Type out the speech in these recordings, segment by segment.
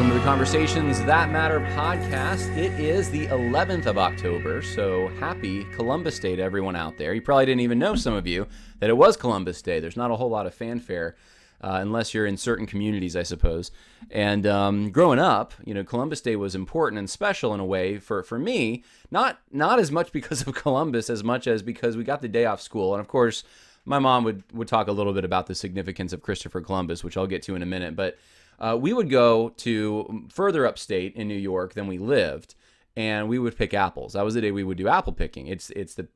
Welcome to the Conversations That Matter podcast. It is the 11th of October, so happy Columbus Day to everyone out there. You probably didn't even know, some of you, that it was Columbus Day. There's not a whole lot of fanfare, unless you're in certain communities, I suppose. And growing up, Columbus Day was important and special in a way for me, not as much because of Columbus as much as because we got the day off school. And of course, my mom would talk a little bit about the significance of Christopher Columbus, which I'll get to in a minute, but we would go to further upstate in New York than we lived, and we would pick apples. That was the day we would do apple picking. It's the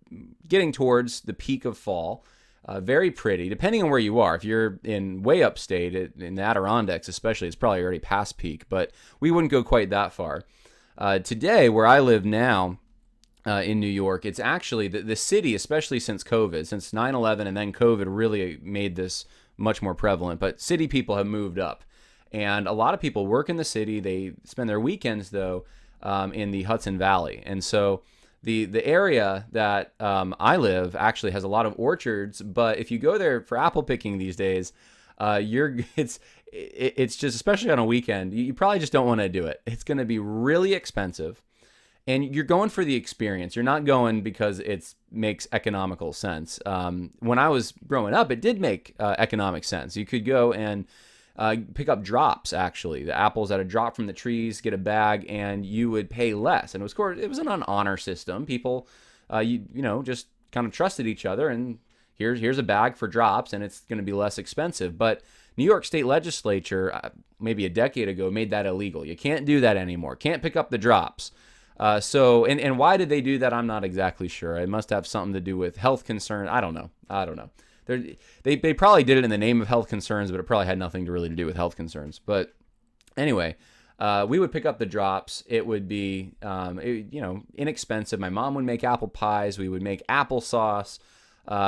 getting towards the peak of fall. Very pretty, depending on where you are. If you're in way upstate, in the Adirondacks especially, it's probably already past peak, but we wouldn't go quite that far. Today, where I live now in New York, it's actually the city, especially since COVID, since 9/11 and then COVID really made this much more prevalent, but city people have moved up. And a lot of people work in the city. They spend their weekends, though, in the Hudson Valley. And so the area that I live actually has a lot of orchards. But if you go there for apple picking these days, it's just, especially on a weekend, you probably just don't want to do it. It's going to be really expensive. And you're going for the experience. You're not going because it makes economical sense. When I was growing up, it did make economic sense. You could go and pick up drops, actually. The apples that are dropped from the trees, get a bag, and you would pay less. And it was an honor system. People, just kind of trusted each other, and here's a bag for drops, and it's going to be less expensive. But New York State Legislature, maybe a decade ago, made that illegal. You can't do that anymore. Can't pick up the drops. And why did they do that? I'm not exactly sure. It must have something to do with health concerns. I don't know. They probably did it in the name of health concerns, but it probably had nothing to do with health concerns. But anyway, we would pick up the drops. It would be, inexpensive. My mom would make apple pies. We would make applesauce.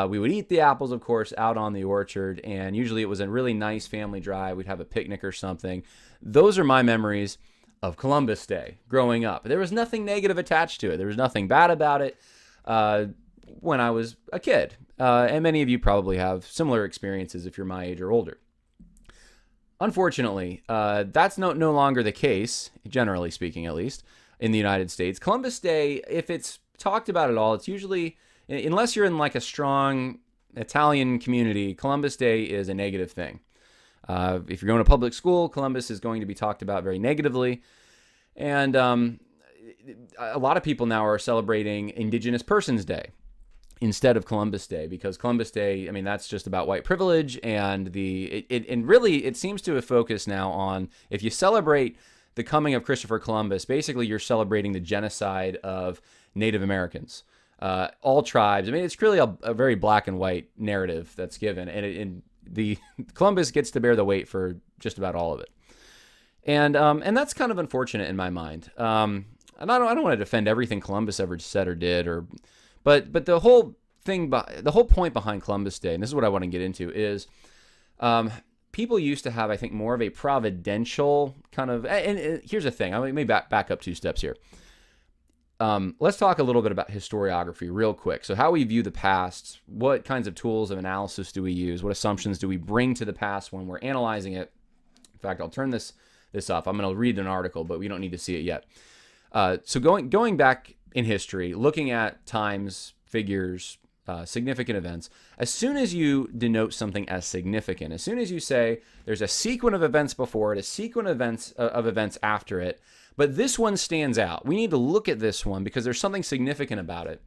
We would eat the apples, of course, out on the orchard. And usually it was a really nice family drive. We'd have a picnic or something. Those are my memories of Columbus Day growing up. There was nothing negative attached to it. There was nothing bad about it when I was a kid. And many of you probably have similar experiences if you're my age or older. Unfortunately, that's no longer the case, generally speaking at least, in the United States. Columbus Day, if it's talked about at all, it's usually, unless you're in like a strong Italian community, Columbus Day is a negative thing. If you're going to public school, Columbus is going to be talked about very negatively. And a lot of people now are celebrating Indigenous Persons Day instead of Columbus Day, because Columbus Day, that's just about white privilege, and really it seems to have focused now on, if you celebrate the coming of Christopher Columbus, basically you're celebrating the genocide of Native Americans, all tribes. It's really a very black and white narrative that's given, and the Columbus gets to bear the weight for just about all of it, and that's kind of unfortunate in my mind. And I don't want to defend everything Columbus ever said or did, But the whole point behind Columbus Day, and this is what I want to get into, is people used to have, I think, more of a providential kind of. And here's the thing. Let me back up 2 steps here. Let's talk a little bit about historiography real quick. So how we view the past, what kinds of tools of analysis do we use, what assumptions do we bring to the past when we're analyzing it. In fact, I'll turn this off. I'm going to read an article, but we don't need to see it yet. So going back in history, looking at times, figures, significant events, as soon as you denote something as significant, as soon as you say there's a sequence of events before it, a sequence of events after it, but this one stands out, we need to look at this one because there's something significant about it.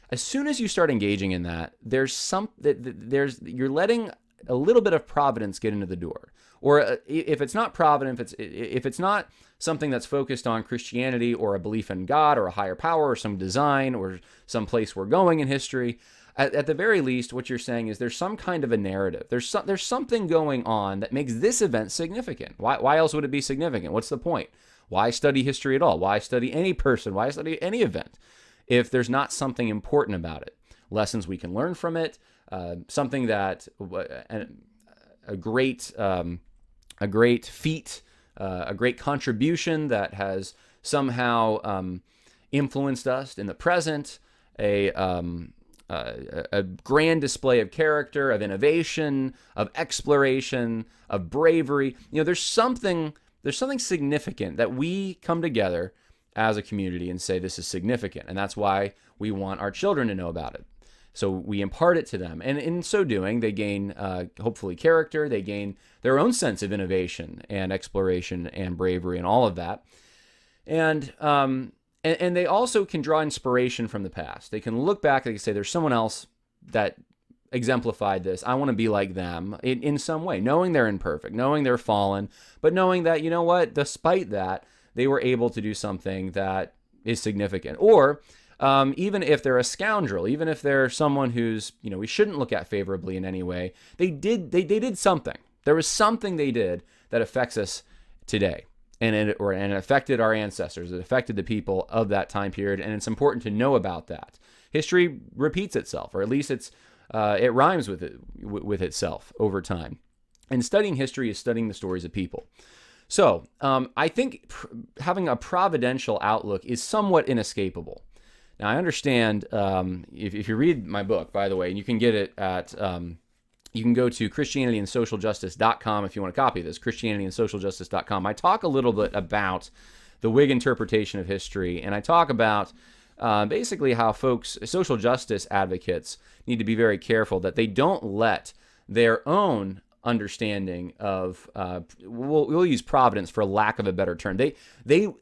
As soon as you start engaging in that, you're letting a little bit of providence get into the door. Or if it's not providence, if it's not something that's focused on Christianity or a belief in God or a higher power or some design or some place we're going in history, at the very least, what you're saying is there's some kind of a narrative. There's something going on that makes this event significant. Why else would it be significant? What's the point? Why study history at all? Why study any person? Why study any event if there's not something important about it? Lessons we can learn from it, something that a great feat, a great contribution that has somehow influenced us in the present, a grand display of character, of innovation, of exploration, of bravery. There's something there's something significant that we come together as a community and say this is significant, and that's why we want our children to know about it. So we impart it to them, and in so doing, they gain hopefully character. They gain their own sense of innovation and exploration and bravery and all of that, and they also can draw inspiration from the past. They can look back. They can say, "There's someone else that exemplified this. I want to be like them in some way," knowing they're imperfect, knowing they're fallen, but knowing that, you know what, despite that, they were able to do something that is significant. Or even if they're a scoundrel, even if they're someone who's, we shouldn't look at favorably in any way, they did something. There was something they did that affects us today. And it affected our ancestors. It affected the people of that time period, and it's important to know about that. History repeats itself, or at least it rhymes with itself over time. And studying history is studying the stories of people. So I think having a providential outlook is somewhat inescapable. Now, I understand if you read my book, by the way, and you can get it at, you can go to ChristianityandSocialJustice.com if you want a copy of this, ChristianityandSocialJustice.com. I talk a little bit about the Whig interpretation of history, and I talk about basically how folks, social justice advocates, need to be very careful that they don't let their own understanding of we'll use providence for lack of a better term. They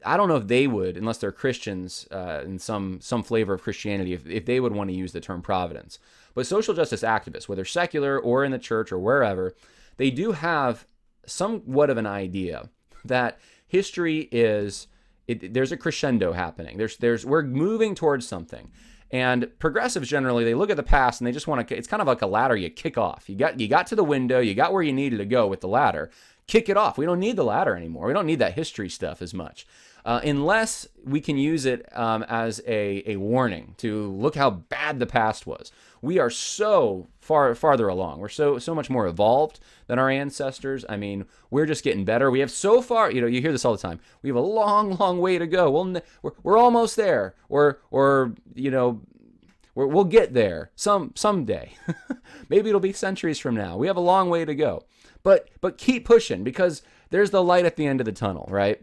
I don't know if they would, unless they're Christians in some flavor of Christianity, if they would want to use the term providence. But social justice activists, whether secular or in the church or wherever, they do have somewhat of an idea that history is there's a crescendo happening. We're moving towards something. And progressives generally, they look at the past and they just want to, it's kind of like a ladder you kick off. You got to the window, you got where you needed to go with the ladder, kick it off. We don't need the ladder anymore. We don't need that history stuff as much. Unless we can use it as a warning to look how bad the past was. We are so farther along. We're so much more evolved than our ancestors. I mean, we're just getting better. We have so far, you hear this all the time. We have a long, long way to go. We're almost there, or we'll get there someday. Maybe it'll be centuries from now. We have a long way to go, but keep pushing, because there's the light at the end of the tunnel, right?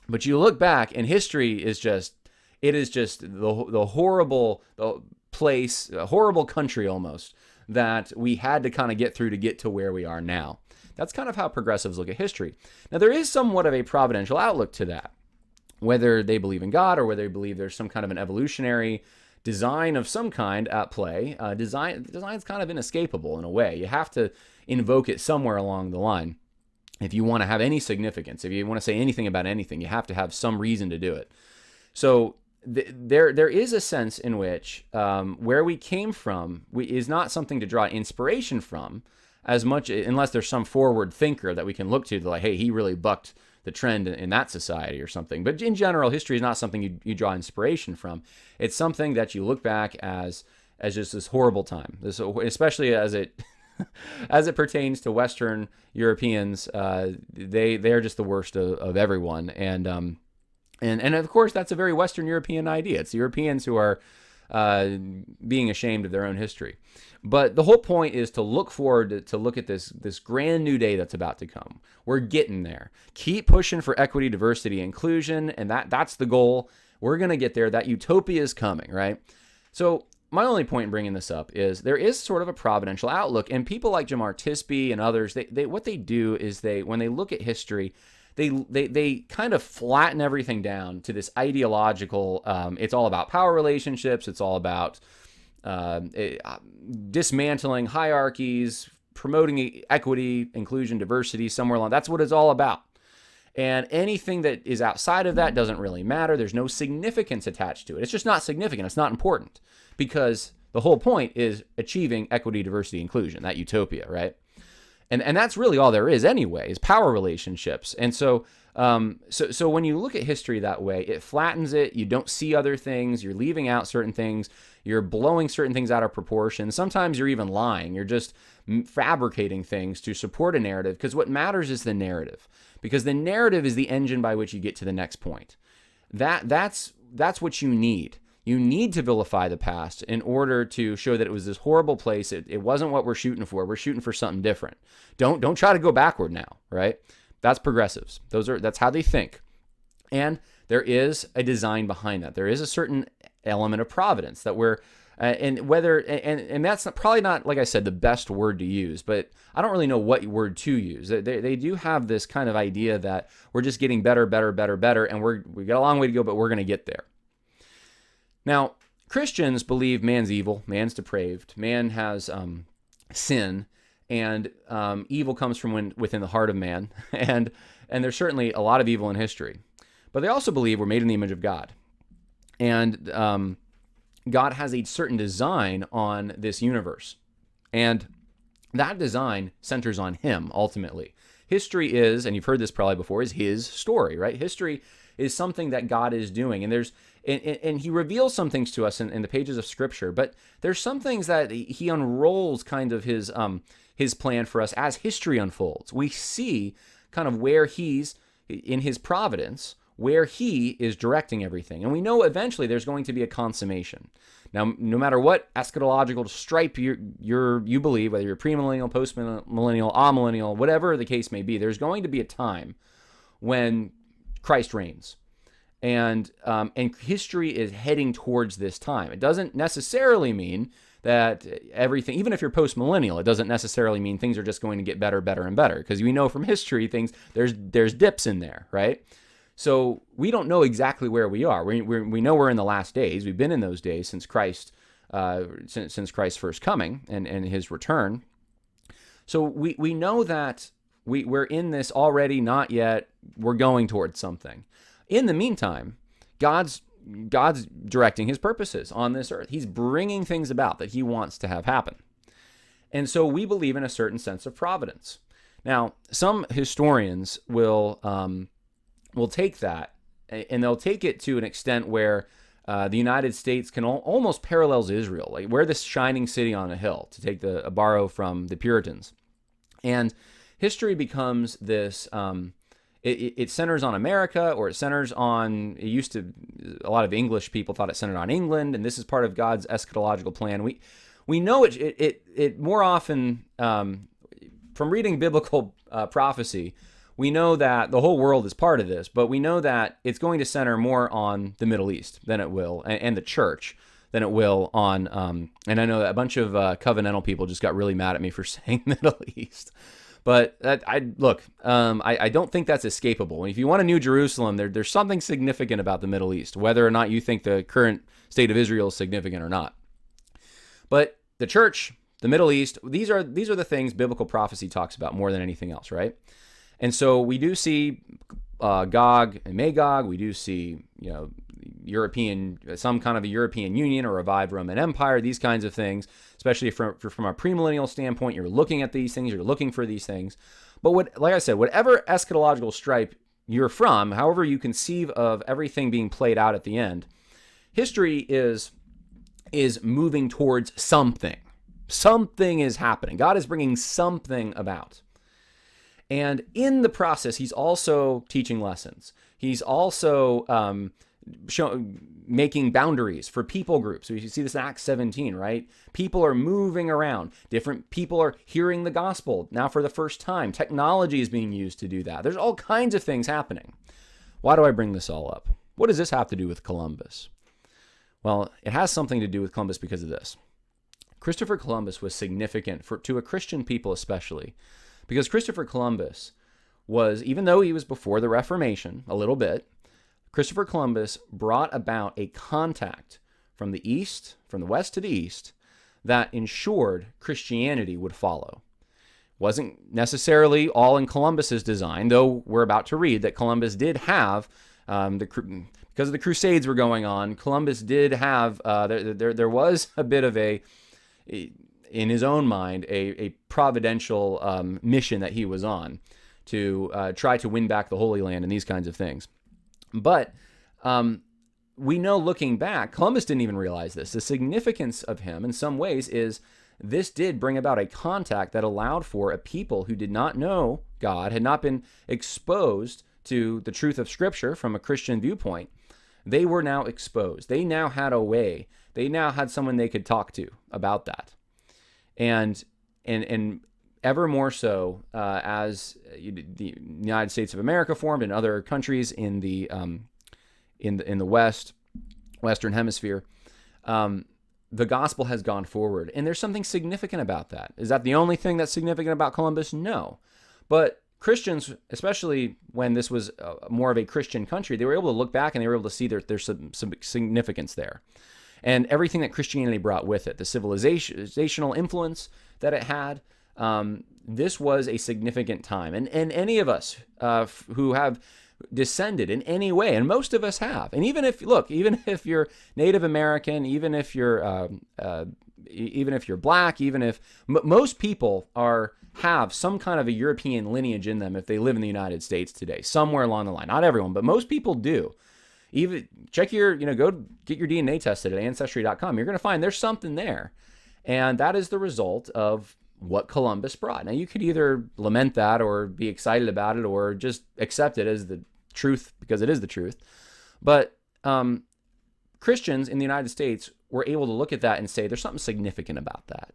But you look back, and history is just the horrible place, a horrible country almost, that we had to kind of get through to get to where we are now. That's kind of how progressives look at history. Now, there is somewhat of a providential outlook to that, whether they believe in God or whether they believe there's some kind of an evolutionary design of some kind at play. Design's kind of inescapable in a way. You have to invoke it somewhere along the line. If you want to have any significance, if you want to say anything about anything, you have to have some reason to do it. So there is a sense in which where we came from is not something to draw inspiration from as much, unless there's some forward thinker that we can look to, like, hey, he really bucked the trend in that society or something. But in general, history is not something you draw inspiration from. It's something that you look back as just this horrible time, especially as it as it pertains to Western Europeans. They're just the worst of everyone, and of course that's a very Western European idea. It's the Europeans who are being ashamed of their own history. But the whole point is to look forward to look at this grand new day that's about to come. We're getting there. Keep pushing for equity, diversity, inclusion, and that's the goal. We're going to get there. That utopia is coming, right? So my only point in bringing this up is there is sort of a providential outlook, and people like Jamar Tisby and others, they what they do is when they look at history, they kind of flatten everything down to this ideological, it's all about power relationships, it's all about dismantling hierarchies, promoting equity, inclusion, diversity, somewhere along. That's what it's all about. And anything that is outside of that doesn't really matter. There's no significance attached to it. It's just not significant. It's not important, because the whole point is achieving equity, diversity, inclusion, that utopia, right? And that's really all there is anyway, is power relationships. And so when you look at history that way, it flattens it. You don't see other things. You're leaving out certain things. You're blowing certain things out of proportion. Sometimes you're even lying. You're just fabricating things to support a narrative, because what matters is the narrative, because the narrative is the engine by which you get to the next point. That's what you need. You need to vilify the past in order to show that it was this horrible place. It wasn't what we're shooting for. We're shooting for something different. Don't try to go backward now, right? That's progressives. That's how they think. And there is a design behind that. There is a certain element of providence that we're and that's probably not, like I said, the best word to use, but I don't really know what word to use. They do have this kind of idea that we're just getting better, and we got a long way to go, but we're going to get there. Now, Christians believe man's evil, man's depraved, man has sin, and evil comes from within the heart of man, and there's certainly a lot of evil in history. But they also believe we're made in the image of God, and God has a certain design on this universe, and that design centers on him ultimately. History is, and you've heard this probably before, is his story, right? History is something that God is doing, and he reveals some things to us in the pages of Scripture, but there's some things that he unrolls kind of his plan for us as history unfolds. We see kind of where he's, in his providence, where he is directing everything. And we know eventually there's going to be a consummation. Now, no matter what eschatological stripe you believe, whether you're premillennial, postmillennial, amillennial, whatever the case may be, there's going to be a time when Christ reigns. And history is heading towards this time. It doesn't necessarily mean that everything, even if you're postmillennial, it doesn't necessarily mean things are just going to get better, and better. Because we know from history, there's dips in there, right? So we don't know exactly where we are. We know we're in the last days. We've been in those days since Christ, since Christ's first coming and his return. So we know that we're in this already, not yet. We're going towards something. In the meantime, God's directing his purposes on this earth. He's bringing things about that he wants to have happen. And so we believe in a certain sense of providence. Now, some historians will take that, and they'll take it to an extent where the United States can almost parallels Israel. Like we're this shining city on a hill, to take a borrow from the Puritans. And history becomes this, it centers on America, or it centers on, it used to, a lot of English people thought it centered on England, and this is part of God's eschatological plan. We know it more often, from reading biblical prophecy, we know that the whole world is part of this, but we know that it's going to center more on the Middle East than it will, and the church, than it will on, and I know that a bunch of covenantal people just got really mad at me for saying Middle East. But I don't think that's escapable. If you want a New Jerusalem, there's something significant about the Middle East, whether or not you think the current state of Israel is significant or not. But the church, the Middle East, these are the things biblical prophecy talks about more than anything else, right? And so we do see Gog and Magog. We do see, some kind of a European Union or revived Roman Empire. These kinds of things, especially from a premillennial standpoint, you're looking at these things. You're looking for these things. But like I said, whatever eschatological stripe you're from, however you conceive of everything being played out at the end, history is moving towards something. Something is happening. God is bringing something about. And in the process, he's also teaching lessons. He's also making boundaries for people groups. So you see this in Acts 17, right? People are moving around. Different people are hearing the gospel now for the first time. Technology is being used to do that. There's all kinds of things happening. Why do I bring this all up? What does this have to do with Columbus? Well, it has something to do with Columbus because of this. Christopher Columbus was significant to a Christian people especially, because Christopher Columbus was, even though he was before the Reformation a little bit, Christopher Columbus brought about a contact from the east, from the west to the east, that ensured Christianity would follow. Wasn't necessarily all in Columbus's design, though we're about to read that Columbus did have, because the Crusades were going on, Columbus did have, there was a bit of in his own mind, a providential mission that he was on to try to win back the Holy Land and these kinds of things. But we know, looking back, Columbus didn't even realize this. The significance of him in some ways is this did bring about a contact that allowed for a people who did not know God, had not been exposed to the truth of Scripture from a Christian viewpoint. They were now exposed. They now had a way. They now had someone they could talk to about that. And ever more so as the United States of America formed and other countries in the Western Hemisphere, the gospel has gone forward. And there's something significant about that. Is that the only thing that's significant about Columbus? No. But Christians, especially when this was more of a Christian country, they were able to look back and they were able to see there's some significance there. And everything that Christianity brought with it, the civilizational influence that it had, this was a significant time. And any of us who have descended in any way, and most of us have, and even if you're Native American, even if you're black, most people have some kind of a European lineage in them if they live in the United States today, somewhere along the line. Not everyone, but most people do. Even go get your DNA tested at Ancestry.com. You're going to find there's something there. And that is the result of what Columbus brought. Now, you could either lament that or be excited about it or just accept it as the truth because it is the truth. But Christians in the United States were able to look at that and say there's something significant about that.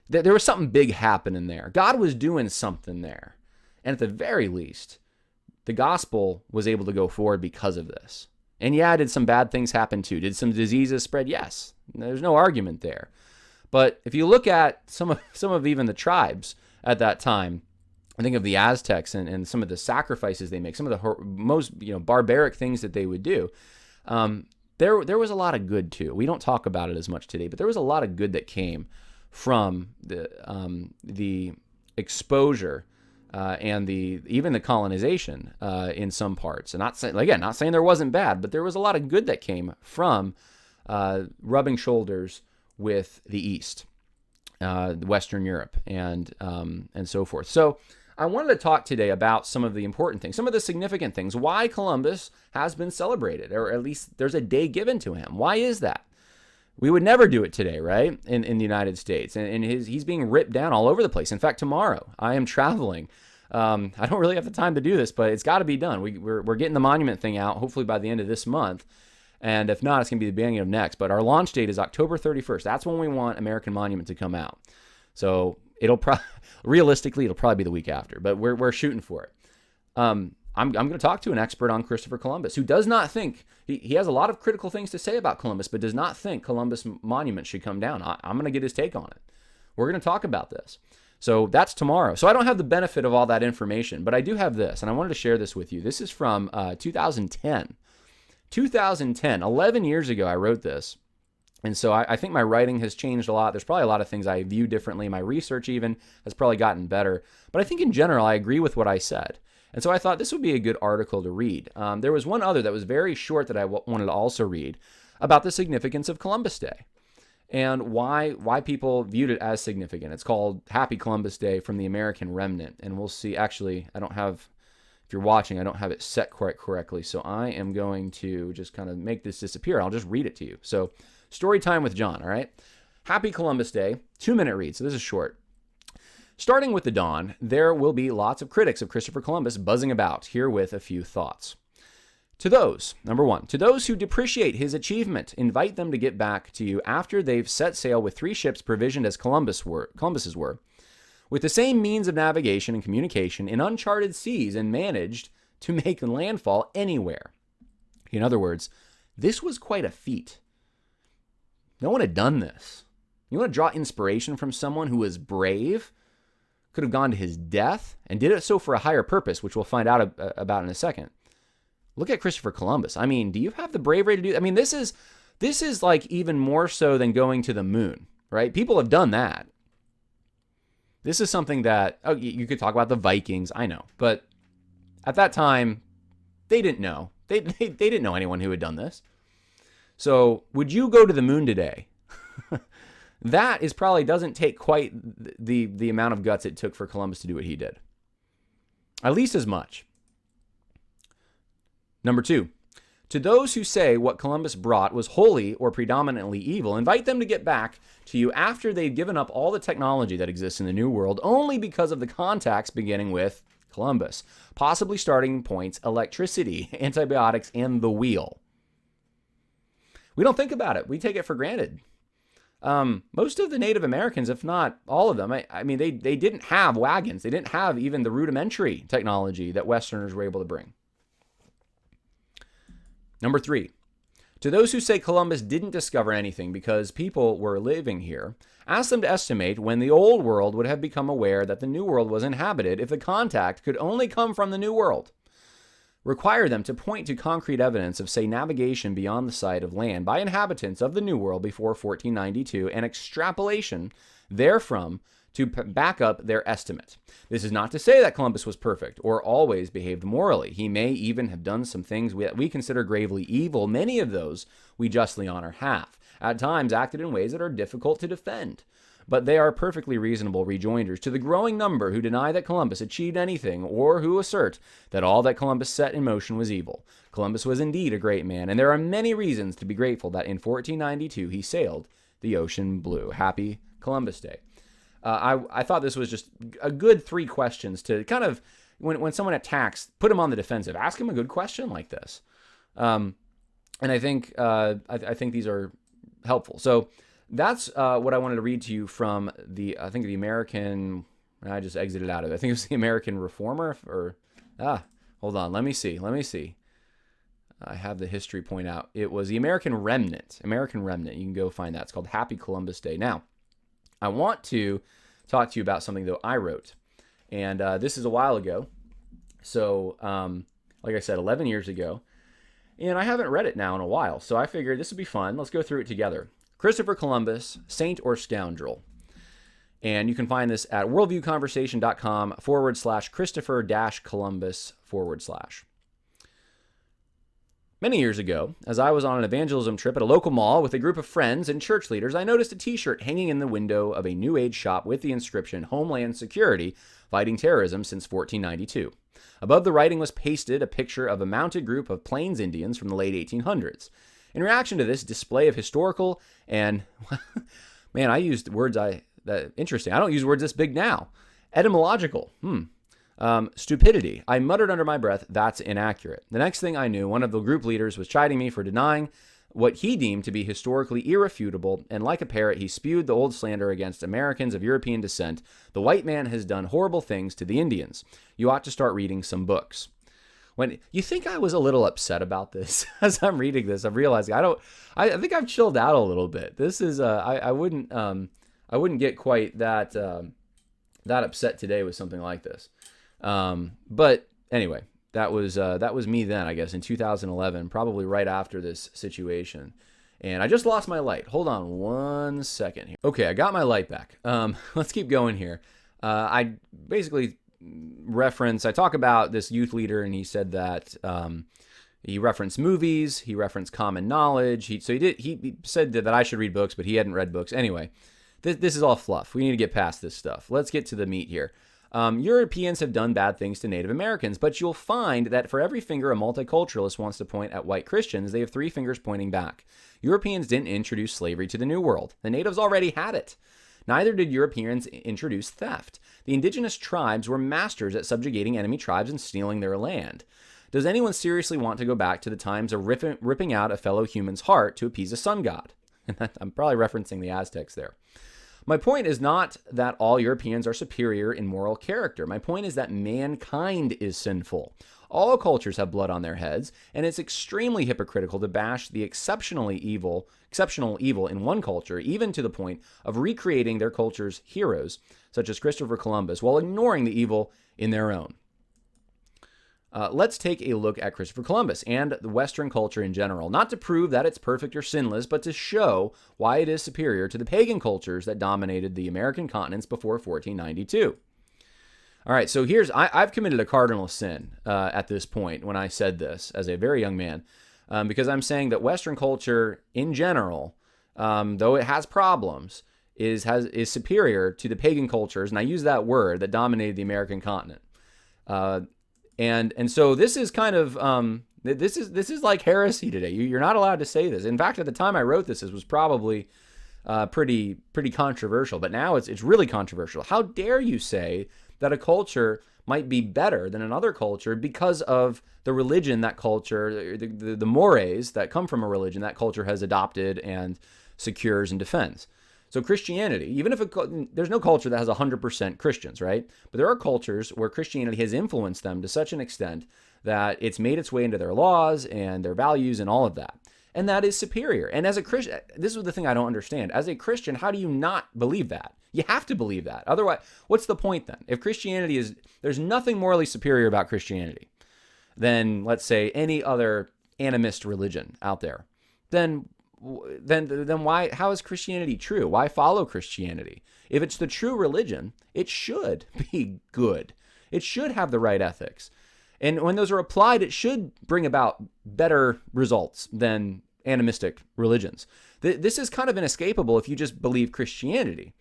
There was something big happening there. God was doing something there. And at the very least, the gospel was able to go forward because of this. And yeah, did some bad things happen too? Did some diseases spread? Yes. There's no argument there. But if you look at some of even the tribes at that time, I think of the Aztecs and some of the sacrifices they make, some of the most barbaric things that they would do. There was a lot of good too. We don't talk about it as much today, but there was a lot of good that came from the exposure and even the colonization in some parts. And not saying there wasn't bad, but there was a lot of good that came from rubbing shoulders with the East, Western Europe, and so forth. So I wanted to talk today about some of the important things, some of the significant things, why Columbus has been celebrated, or at least there's a day given to him. Why is that? We would never do it today, right, in the United States. And he's being ripped down all over the place. In fact, tomorrow I am traveling. I don't really have the time to do this, but it's got to be done. We're getting the monument thing out, hopefully by the end of this month. And if not, it's going to be the beginning of next. But our launch date is October 31st. That's when we want American Monument to come out. So realistically, it'll probably be the week after, but we're shooting for it. I'm going to talk to an expert on Christopher Columbus who does not think, he has a lot of critical things to say about Columbus, but does not think Columbus Monument should come down. I'm going to get his take on it. We're going to talk about this. So that's tomorrow. So I don't have the benefit of all that information, but I do have this, and I wanted to share this with you. This is from 2010. 2010, 11 years ago, I wrote this. And so I think my writing has changed a lot. There's probably a lot of things I view differently. My research even has probably gotten better. But I think in general, I agree with what I said. And so I thought this would be a good article to read. There was one other that was very short that I wanted to also read about the significance of Columbus Day and why people viewed it as significant. It's called Happy Columbus Day from the American Remnant. And we'll see. Actually, if you're watching, I don't have it set quite correctly. So I am going to just kind of make this disappear. I'll just read it to you. So story time with John, all right? Happy Columbus Day, 2-minute read. So this is short. Starting with the dawn, there will be lots of critics of Christopher Columbus buzzing about, here with a few thoughts. To those, number one, to those who depreciate his achievement, invite them to get back to you after they've set sail with 3 ships provisioned as Columbus's were, with the same means of navigation and communication in uncharted seas and managed to make landfall anywhere. In other words, this was quite a feat. No one had done this. You want to draw inspiration from someone who was brave, could have gone to his death, and did it so for a higher purpose, which we'll find out about in a second. Look at Christopher Columbus. I mean, do you have the bravery to do that? I mean, this is like even more so than going to the moon, right? People have done that. This is something that, you could talk about the Vikings, I know, but at that time, they didn't know. They didn't know anyone who had done this. So would you go to the moon today? That is probably doesn't take quite the amount of guts it took for Columbus to do what he did. At least as much. Number 2, to those who say what Columbus brought was wholly or predominantly evil, invite them to get back to you after they've given up all the technology that exists in the New World only because of the contacts beginning with Columbus, possibly starting points, electricity, antibiotics, and the wheel. We don't think about it. We take it for granted. most of the Native Americans, if not all of them, I mean, they didn't have wagons. They didn't have even the rudimentary technology that Westerners were able to bring. Number 3, to those who say Columbus didn't discover anything because people were living here, ask them to estimate when the old world would have become aware that the new world was inhabited if the contact could only come from the new world. Require them to point to concrete evidence of, say, navigation beyond the sight of land by inhabitants of the New World before 1492 and extrapolation therefrom to back up their estimate. This is not to say that Columbus was perfect or always behaved morally. He may even have done some things we consider gravely evil. Many of those we justly honor have, at times acted in ways that are difficult to defend. But they are perfectly reasonable rejoinders to the growing number who deny that Columbus achieved anything or who assert that all that Columbus set in motion was evil. Columbus was indeed a great man, and there are many reasons to be grateful that in 1492 he sailed the ocean blue. Happy Columbus Day. I thought this was just a good 3 questions to kind of, when someone attacks, put him on the defensive. Ask him a good question like this. And I think these are helpful. So that's what I wanted to read to you from the American, I just exited out of it. I think it was the American Reformer, hold on. Let me see. I have the history point out. It was the American Remnant. You can go find that. It's called Happy Columbus Day. Now, I want to talk to you about something, though, I wrote. And this is a while ago. So, like I said, 11 years ago. And I haven't read it now in a while. So I figured this would be fun. Let's go through it together. Christopher Columbus, Saint or Scoundrel. And you can find this at worldviewconversation.com/Christopher-Columbus/. Many years ago, as I was on an evangelism trip at a local mall with a group of friends and church leaders, I noticed a t-shirt hanging in the window of a New Age shop with the inscription, Homeland Security, Fighting Terrorism Since 1492. Above the writing was pasted a picture of a mounted group of Plains Indians from the late 1800s. In reaction to this display of historical and, man, I used words interesting. I don't use words this big now. Etymological. Stupidity. I muttered under my breath, that's inaccurate. The next thing I knew, one of the group leaders was chiding me for denying what he deemed to be historically irrefutable, and like a parrot, he spewed the old slander against Americans of European descent. The white man has done horrible things to the Indians. You ought to start reading some books. When you think I was a little upset about this as I'm reading this, I'm realizing I think I've chilled out a little bit. This is I wouldn't get quite that upset today with something like this. But anyway, that was me then, I guess, in 2011, probably right after this situation. And I just lost my light. Hold on 1 second here. Okay, I got my light back. Let's keep going here. I basically I talk about this youth leader, and he said that he referenced movies, he referenced common knowledge. He said that I should read books, but he hadn't read books. Anyway, this is all fluff. We need to get past this stuff. Let's get to the meat here. Europeans have done bad things to Native Americans, but you'll find that for every finger a multiculturalist wants to point at white Christians, they have 3 fingers pointing back. Europeans didn't introduce slavery to the New World. The natives already had it. Neither did Europeans introduce theft. The indigenous tribes were masters at subjugating enemy tribes and stealing their land. Does anyone seriously want to go back to the times of ripping out a fellow human's heart to appease a sun god? I'm probably referencing the Aztecs there. My point is not that all Europeans are superior in moral character. My point is that mankind is sinful. All cultures have blood on their heads, and it's extremely hypocritical to bash the exceptional evil in one culture, even to the point of recreating their culture's heroes, such as Christopher Columbus, while ignoring the evil in their own. Let's take a look at Christopher Columbus and the Western culture in general, not to prove that it's perfect or sinless, but to show why it is superior to the pagan cultures that dominated the American continents before 1492. All right, so I've committed a cardinal sin at this point when I said this as a very young man, because I'm saying that Western culture in general, though it has problems, is superior to the pagan cultures, and I use that word, that dominated the American continent. And so this is kind of this is like heresy today. You're not allowed to say this. In fact, at the time I wrote this was probably pretty controversial. But now it's really controversial. How dare you say that a culture might be better than another culture because of the religion that culture, the mores that come from a religion that culture has adopted and secures and defends? So Christianity, even if there's no culture that has 100% Christians, right? But there are cultures where Christianity has influenced them to such an extent that it's made its way into their laws and their values and all of that. And that is superior. And as a Christian, this is the thing I don't understand. As a Christian, how do you not believe that? You have to believe that. Otherwise, what's the point then? If Christianity there's nothing morally superior about Christianity than, let's say, any other animist religion out there, then why, how is Christianity true? Why follow Christianity? If it's the true religion, it should be good. It should have the right ethics. And when those are applied, it should bring about better results than animistic religions. This is kind of inescapable if you just believe Christianity.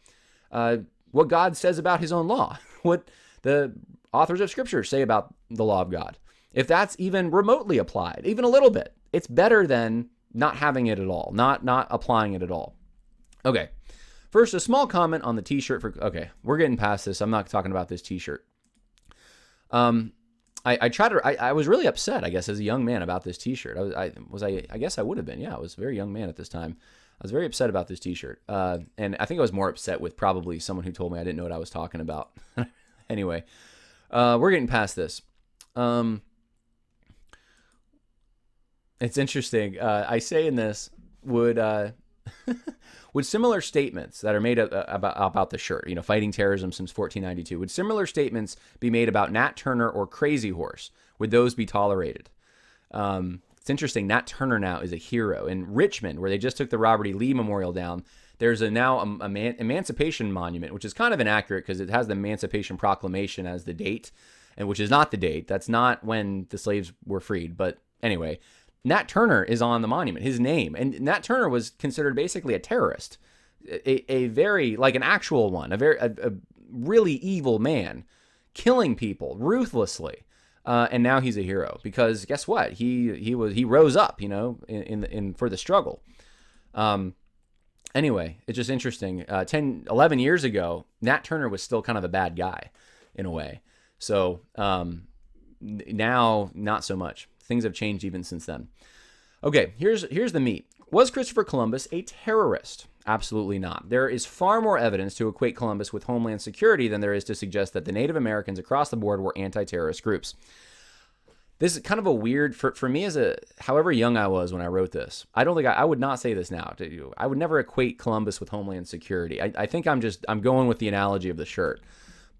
What God says about his own law, what the authors of Scripture say about the law of God. If that's even remotely applied, even a little bit, it's better than not having it at all, not applying it at all. Okay, first, a small comment on the t-shirt. Okay, we're getting past this. I'm not talking about this t-shirt. I was really upset, I guess, as a young man about this t-shirt. I guess I would have been. Yeah, I was a very young man at this time. I was very upset about this t-shirt. And I think I was more upset with probably someone who told me I didn't know what I was talking about. Anyway, we're getting past this. It's interesting. I say in this, would similar statements that are made about the shirt, fighting terrorism since 1492, would similar statements be made about Nat Turner or Crazy Horse? Would those be tolerated? It's interesting. Nat Turner now is a hero. In Richmond, where they just took the Robert E. Lee Memorial down, there's now Emancipation Monument, which is kind of inaccurate because it has the Emancipation Proclamation as the date, and which is not the date. That's not when the slaves were freed. But anyway, Nat Turner is on the monument, his name. And Nat Turner was considered basically a terrorist, a very, like an actual one, a really evil man, killing people ruthlessly. And now he's a hero because guess what? He rose up, in for the struggle. Anyway, it's just interesting. 11 years ago, Nat Turner was still kind of a bad guy in a way. So now, not so much. Things have changed even since then. Okay, here's the meat. Was Christopher Columbus a terrorist? Absolutely not. There is far more evidence to equate Columbus with Homeland Security than there is to suggest that the Native Americans across the board were anti-terrorist groups. This is kind of a weird, for me however young I was when I wrote this, I don't think I would not say this now to you. I would never equate Columbus with Homeland Security. I think I'm going with the analogy of the shirt.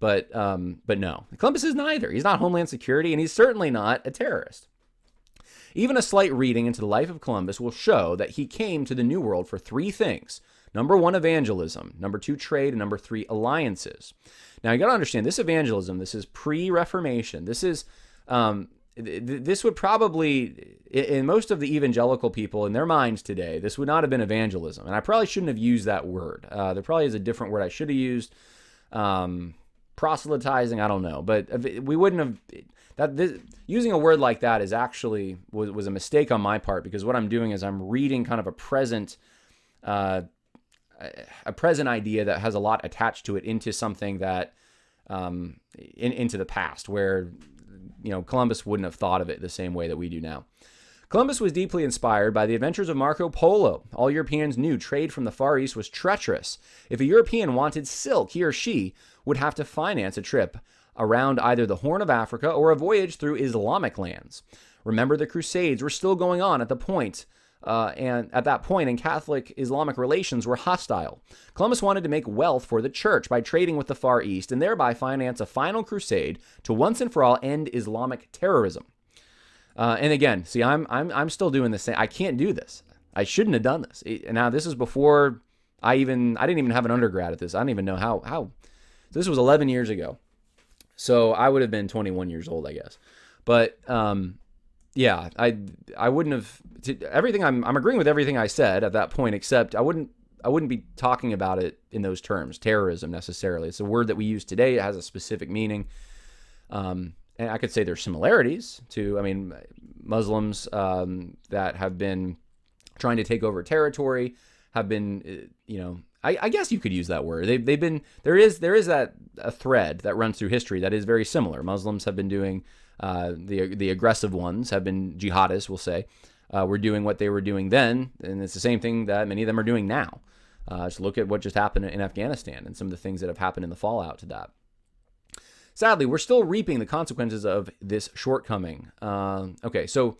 But no, Columbus is neither. He's not Homeland Security, and he's certainly not a terrorist. Even a slight reading into the life of Columbus will show that he came to the New World for three things. Number one, evangelism. Number two, trade. And number three, alliances. Now, you got to understand, this evangelism, this is pre-Reformation. This is, this would probably, in most of the evangelical people, in their minds today, this would not have been evangelism. And I probably shouldn't have used that word. There probably is a different word I should have used. Proselytizing, I don't know. But we wouldn't have... using a word like that is actually was a mistake on my part, because what I'm doing is I'm reading kind of a present idea that has a lot attached to it into something that into the past, where Columbus wouldn't have thought of it the same way that we do now. Columbus was deeply inspired by the adventures of Marco Polo. All Europeans knew trade from the Far East was treacherous. If a European wanted silk, he or she would have to finance a trip around either the Horn of Africa or a voyage through Islamic lands. Remember, the Crusades were still going on at that point, and Catholic Islamic relations were hostile. Columbus wanted to make wealth for the church by trading with the Far East and thereby finance a final crusade to once and for all end Islamic terrorism. And again, see, I'm still doing the same. I can't do this. I shouldn't have done this. Now, this is before I didn't even have an undergrad at this. I don't even know how. This was 11 years ago. So I would have been 21 years old, I guess. But yeah, I wouldn't have everything. I'm agreeing with everything I said at that point, except I wouldn't be talking about it in those terms, terrorism necessarily. It's a word that we use today. It has a specific meaning. And I could say there's similarities to, Muslims that have been trying to take over territory have been, I guess you could use that word. They've been, there is that a thread that runs through history that is very similar. Muslims have been doing, the aggressive ones have been jihadists, we'll say, were doing what they were doing then, and it's the same thing that many of them are doing now. Just look at what just happened in Afghanistan and some of the things that have happened in the fallout to that. Sadly, we're still reaping the consequences of this shortcoming. So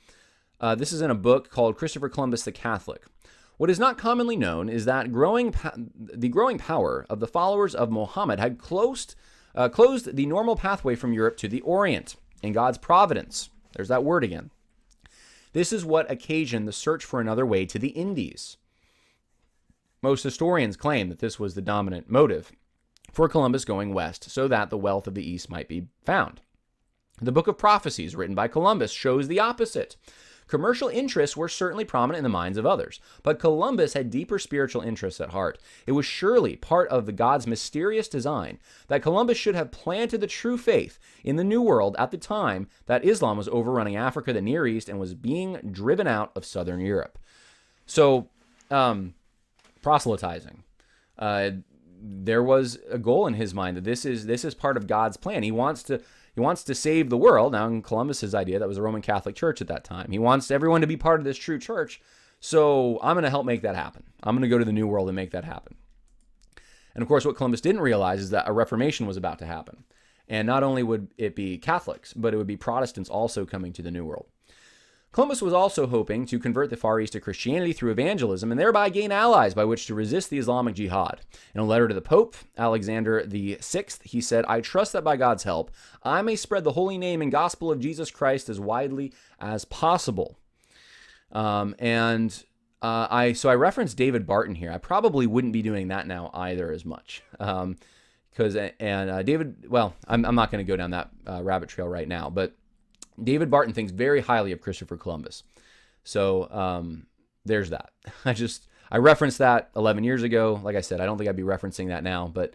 this is in a book called Christopher Columbus the Catholic. What is not commonly known is that the growing power of the followers of Muhammad had closed the normal pathway from Europe to the Orient in God's providence. There's that word again. This is what occasioned the search for another way to the Indies. Most historians claim that this was the dominant motive for Columbus going west, so that the wealth of the East might be found. The Book of Prophecies, written by Columbus, shows the opposite. Commercial interests were certainly prominent in the minds of others, but Columbus had deeper spiritual interests at heart. It was surely part of the God's mysterious design that Columbus should have planted the true faith in the New World at the time that Islam was overrunning Africa, the Near East, and was being driven out of Southern Europe. So, proselytizing. There was a goal in his mind that this is part of God's plan. He wants to save the world. Now, in Columbus's idea, that was the Roman Catholic Church at that time. He wants everyone to be part of this true church. So I'm going to help make that happen. I'm going to go to the New World and make that happen. And of course, what Columbus didn't realize is that a Reformation was about to happen. And not only would it be Catholics, but it would be Protestants also coming to the New World. Columbus was also hoping to convert the Far East to Christianity through evangelism and thereby gain allies by which to resist the Islamic jihad. In a letter to the Pope, Alexander VI, he said, "I trust that by God's help, I may spread the holy name and gospel of Jesus Christ as widely as possible." I referenced David Barton here. I probably wouldn't be doing that now either as much. David, well, I'm not going to go down that rabbit trail right now, but David Barton thinks very highly of Christopher Columbus. So there's that. I referenced that 11 years ago. Like I said, I don't think I'd be referencing that now, but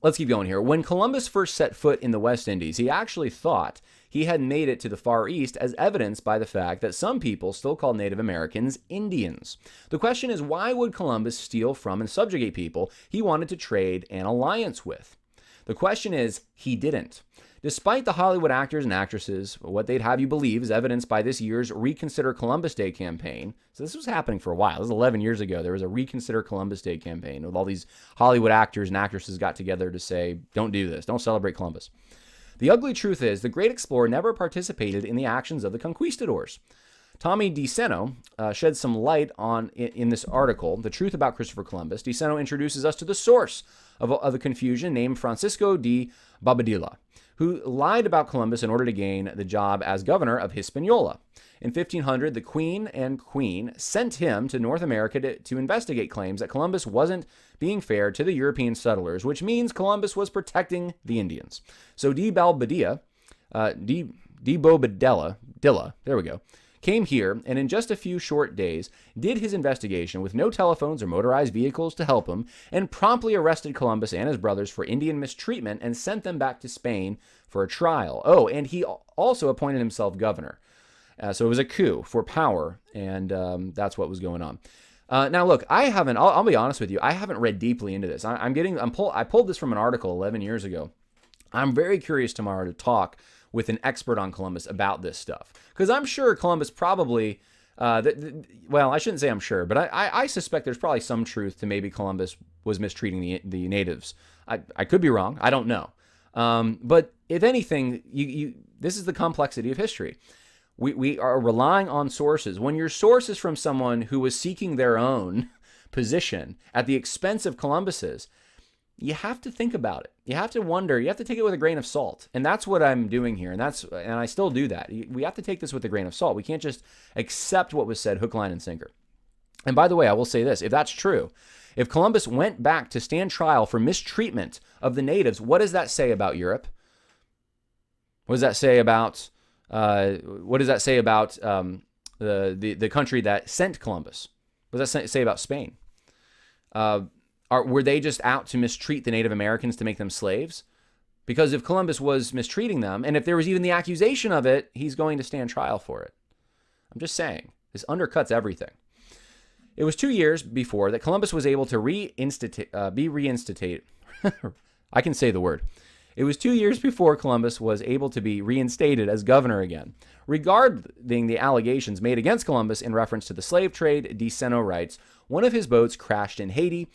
let's keep going here. When Columbus first set foot in the West Indies, he actually thought he had made it to the Far East, as evidenced by the fact that some people still call Native Americans Indians. The question is, why would Columbus steal from and subjugate people he wanted to trade an alliance with? The question is, he didn't. Despite the Hollywood actors and actresses, what they'd have you believe is evidenced by this year's Reconsider Columbus Day campaign. So this was happening for a while. This was 11 years ago. There was a Reconsider Columbus Day campaign with all these Hollywood actors and actresses got together to say, don't do this. Don't celebrate Columbus. The ugly truth is the great explorer never participated in the actions of the conquistadors. Tommy DeSeno sheds some light on, in this article, the truth about Christopher Columbus. DeSeno introduces us to the source of the confusion, named Francisco de Bobadilla, who lied about Columbus in order to gain the job as governor of Hispaniola. In 1500, the Queen and Queen sent him to North America to investigate claims that Columbus wasn't being fair to the European settlers, which means Columbus was protecting the Indians. So de Bobadilla, there we go, came here and in just a few short days did his investigation with no telephones or motorized vehicles to help him, and promptly arrested Columbus and his brothers for Indian mistreatment and sent them back to Spain for a trial. Oh, and he also appointed himself governor. So it was a coup for power, and that's what was going on. Now, look, I'll be honest with you, I haven't read deeply into this. I pulled this from an article 11 years ago. I'm very curious tomorrow to talk with an expert on Columbus about this stuff. Because I'm sure Columbus probably, well, I shouldn't say I'm sure, but I suspect there's probably some truth to maybe Columbus was mistreating the natives. I could be wrong. I don't know. But if anything, this is the complexity of history. We are relying on sources. When your source is from someone who was seeking their own position at the expense of Columbus's, you have to think about it. You have to wonder. You have to take it with a grain of salt. And that's what I'm doing here. And I still do that. We have to take this with a grain of salt. We can't just accept what was said hook, line, and sinker. And by the way, I will say this. If that's true, if Columbus went back to stand trial for mistreatment of the natives, what does that say about Europe? What does that say about the country that sent Columbus? What does that say about Spain? Were they just out to mistreat the Native Americans to make them slaves? Because if Columbus was mistreating them, and if there was even the accusation of it, he's going to stand trial for it. I'm just saying, this undercuts everything. It was 2 years before that Columbus was able to be reinstated. I can say the word. It was 2 years before Columbus was able to be reinstated as governor again. Regarding the allegations made against Columbus in reference to the slave trade, DeSeno writes, one of his boats crashed in Haiti.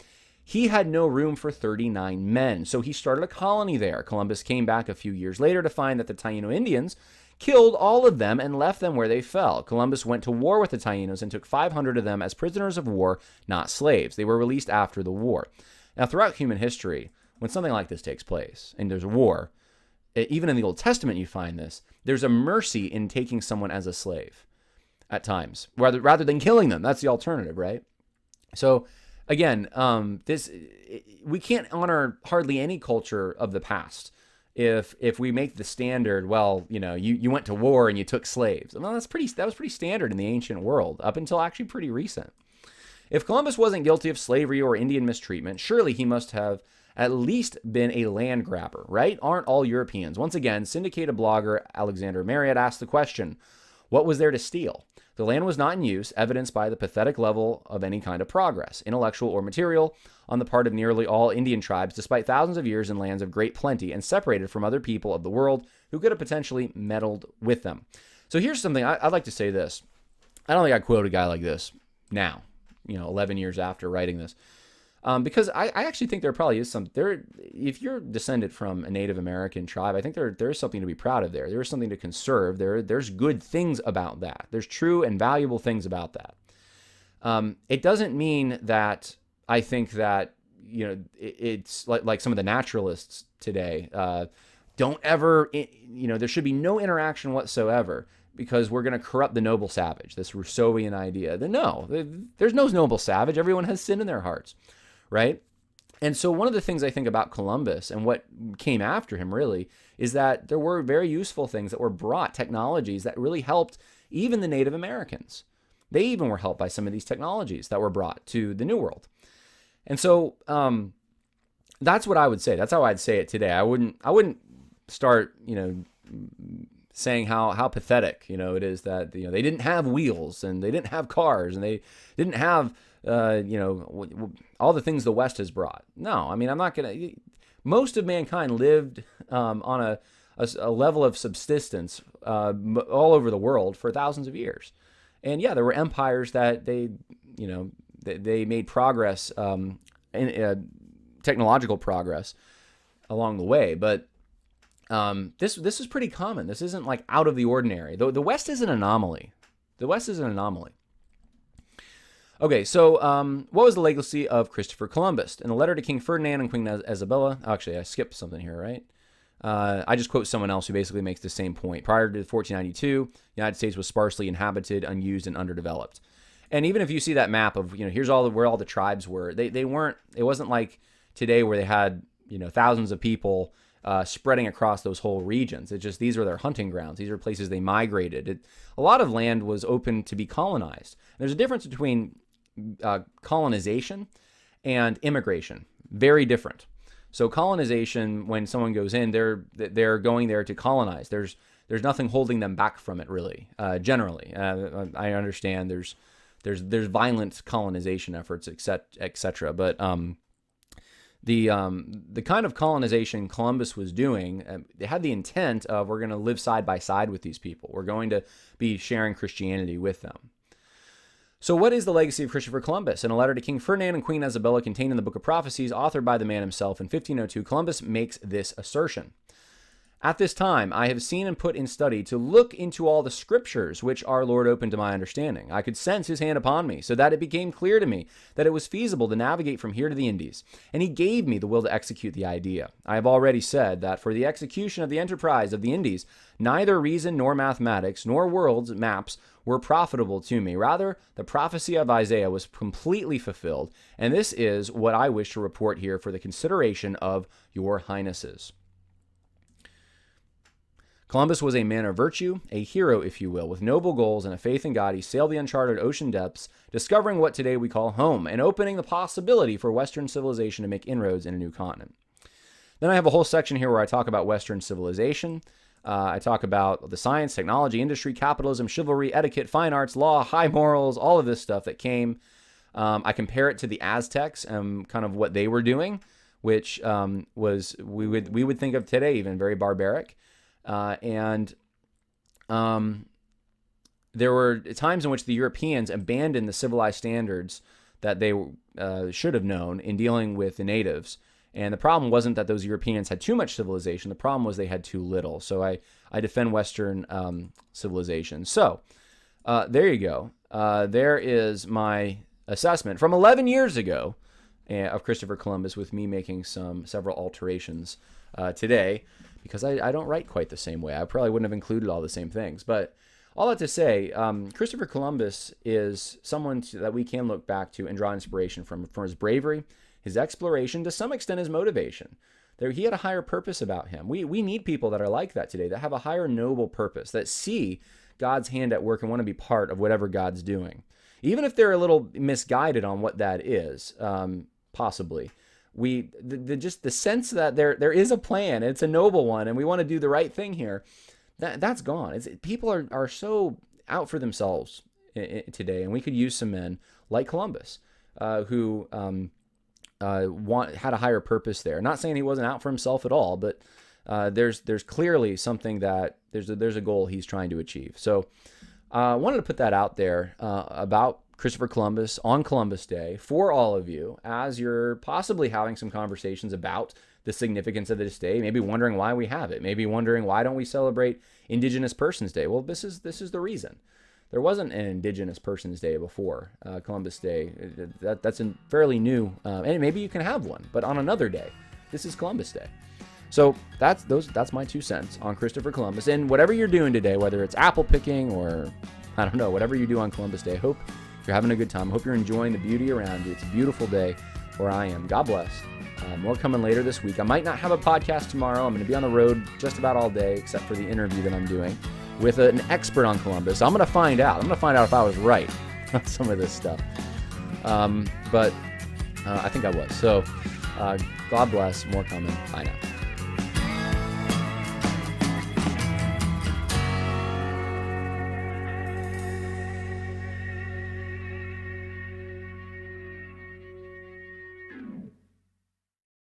He had no room for 39 men, so he started a colony there. Columbus came back a few years later to find that the Taino Indians killed all of them and left them where they fell. Columbus went to war with the Tainos and took 500 of them as prisoners of war, not slaves. They were released after the war. Now, throughout human history, when something like this takes place and there's a war, even in the Old Testament you find this, there's a mercy in taking someone as a slave at times, rather than killing them. That's the alternative, right? So, again, we can't honor hardly any culture of the past if we make the standard, well, you went to war and you took slaves. Well, that was pretty standard in the ancient world up until actually pretty recent. If Columbus wasn't guilty of slavery or Indian mistreatment, surely he must have at least been a land grabber, right? Aren't all Europeans? Once again, syndicated blogger Alexander Marriott asked the question, what was there to steal? The land was not in use, evidenced by the pathetic level of any kind of progress, intellectual or material, on the part of nearly all Indian tribes, despite thousands of years in lands of great plenty and separated from other people of the world who could have potentially meddled with them. So here's something, I'd like to say this. I don't think I'd quote a guy like this now, 11 years after writing this. Because I actually think there probably is if you're descended from a Native American tribe, I think there is something to be proud of there. There is something to conserve. There's good things about that. There's true and valuable things about that. It doesn't mean that I think that, it's like some of the naturalists today, don't ever, there should be no interaction whatsoever because we're going to corrupt the noble savage, this Rousseauian idea. No, there's no noble savage. Everyone has sin in their hearts. Right? And so one of the things I think about Columbus and what came after him really is that there were very useful things that were brought, technologies that really helped even the Native Americans. They even were helped by some of these technologies that were brought to the New World. And so that's what I would say. That's how I'd say it today. I wouldn't start, saying how pathetic, it is that, they didn't have wheels and they didn't have cars and they didn't have all the things the West has brought. No, I mean, I'm not going to... Most of mankind lived on a level of subsistence all over the world for thousands of years. And yeah, there were empires that they made progress, technological progress along the way. But this is pretty common. This isn't like out of the ordinary. The West is an anomaly. The West is an anomaly. Okay, so what was the legacy of Christopher Columbus? In a letter to King Ferdinand and Queen Isabella, actually, I skipped something here, right? I just quote someone else who basically makes the same point. Prior to 1492, the United States was sparsely inhabited, unused, and underdeveloped. And even if you see that map of, here's where all the tribes were, they weren't, it wasn't like today where they had, thousands of people spreading across those whole regions. It's just, these were their hunting grounds. These are places they migrated. A lot of land was open to be colonized. There's a difference between colonization and immigration. Very different. So colonization, when someone goes in, they're going there to colonize. There's nothing holding them back from it, really. Generally, I understand there's violent colonization efforts, etc. But the kind of colonization Columbus was doing, they had the intent of, we're going to live side by side with these people. We're going to be sharing Christianity with them. So what is the legacy of Christopher Columbus? In a letter to King Ferdinand and Queen Isabella contained in the Book of Prophecies, authored by the man himself in 1502, Columbus makes this assertion. At this time, I have seen and put in study to look into all the scriptures which our Lord opened to my understanding. I could sense his hand upon me, so that it became clear to me that it was feasible to navigate from here to the Indies, and he gave me the will to execute the idea. I have already said that for the execution of the enterprise of the Indies, neither reason nor mathematics nor world's maps were profitable to me. Rather, the prophecy of Isaiah was completely fulfilled, and this is what I wish to report here for the consideration of your highnesses. Columbus was a man of virtue, a hero, if you will, with noble goals and a faith in God. He sailed the uncharted ocean depths, discovering what today we call home, and opening the possibility for Western civilization to make inroads in a new continent. Then I have a whole section here where I talk about Western civilization. I talk about the science, technology, industry, capitalism, chivalry, etiquette, fine arts, law, high morals, all of this stuff that came. I compare it to the Aztecs and kind of what they were doing, which was we would think of today even very barbaric. And there were times in which the Europeans abandoned the civilized standards that they should have known in dealing with the natives. And the problem wasn't that those Europeans had too much civilization. The problem was they had too little. So I defend Western civilization. So there you go. There is my assessment from 11 years ago of Christopher Columbus, with me making several alterations today, because I don't write quite the same way. I probably wouldn't have included all the same things. But all that to say, Christopher Columbus is someone that we can look back to and draw inspiration from his bravery, his exploration, to some extent his motivation. He had a higher purpose about him. We need people that are like that today, that have a higher noble purpose, that see God's hand at work and want to be part of whatever God's doing. Even if they're a little misguided on what that is, possibly. Just the sense that there is a plan, it's a noble one, and we want to do the right thing here, that's gone. People are so out for themselves today, and we could use some men like Columbus who had a higher purpose there. Not saying he wasn't out for himself at all, but there's clearly something that there's a goal he's trying to achieve. So I wanted to put that out there about Christopher Columbus on Columbus Day for all of you, as you're possibly having some conversations about the significance of this day, maybe wondering why we have it, maybe wondering why don't we celebrate Indigenous Persons Day. Well, this is the reason. There wasn't an Indigenous Persons Day before Columbus Day. That's a fairly new, and maybe you can have one, but on another day. This is Columbus Day. So that's my 2 cents on Christopher Columbus. And whatever you're doing today, whether it's apple picking or, I don't know, whatever you do on Columbus Day, I hope you're having a good time. I hope you're enjoying the beauty around you. It's a beautiful day where I am. God bless. More coming later this week. I might not have a podcast tomorrow. I'm going to be on the road just about all day, except for the interview that I'm doing with an expert on Columbus. I'm going to find out. I'm going to find out if I was right on some of this stuff. But I think I was. So God bless. More coming. Bye now.